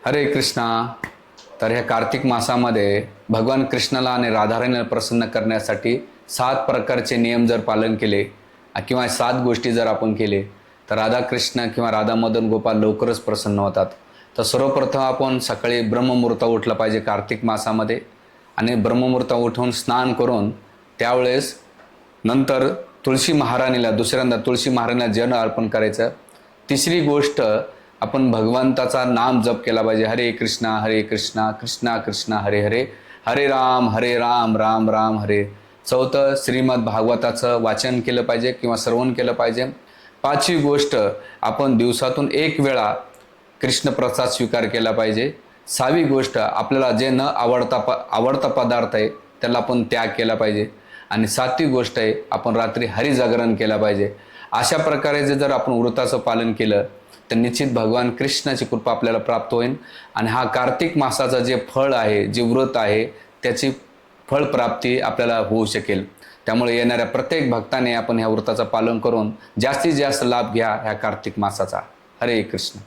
हरे कृष्णा. तर ह्या कार्तिक मासामध्ये भगवान कृष्णाला आणि राधाराणीला प्रसन्न करण्यासाठी 7 प्रकारचे नियम जर पालन केले किंवा 7 गोष्टी जर आपण केले तर राधाकृष्ण किंवा राधा मदन गोपाल लवकरच प्रसन्न होतात. तर सर्वप्रथम आपण सकाळी ब्रह्ममुहूर्त उठलं पाहिजे कार्तिक मासामध्ये आणि ब्रह्ममुहूर्त उठून स्नान करून त्यावेळेस नंतर तुळशी महाराणीला दुसऱ्यांदा तुळशी महाराणीला जल अर्पण करायचं. तिसरी गोष्ट आपण भगवंताचा नाम जप केला पाहिजे. हरे कृष्णा कृष्णा कृष्णा हरे हरे, हरे राम राम राम हरे. चौथं श्रीमद भागवताचं वाचन केलं पाहिजे किंवा श्रवण केलं पाहिजे. पाचवी गोष्ट आपण दिवसातून 1 वेळा कृष्ण प्रसाद स्वीकार केला पाहिजे. 6वी गोष्ट आपल्याला जे न आवडता पदार्थ आहे त्याला आपण त्याग केला पाहिजे. आणि 7वी गोष्ट आहे आपण रात्री हरिजागरण केला पाहिजे. अशा प्रकारे जर आपण व्रताचं पालन केलं तर निश्चित भगवान कृष्णाची कृपा आपल्याला प्राप्त होईल. आणि हा कार्तिक मासाचा जे फळ आहे, जे व्रत आहे, त्याची फळप्राप्ती आपल्याला होऊ शकेल. त्यामुळे येणाऱ्या प्रत्येक भक्ताने आपण ह्या व्रताचं पालन करून जास्तीत जास्त लाभ घ्या ह्या कार्तिक मासाचा. हरे कृष्ण.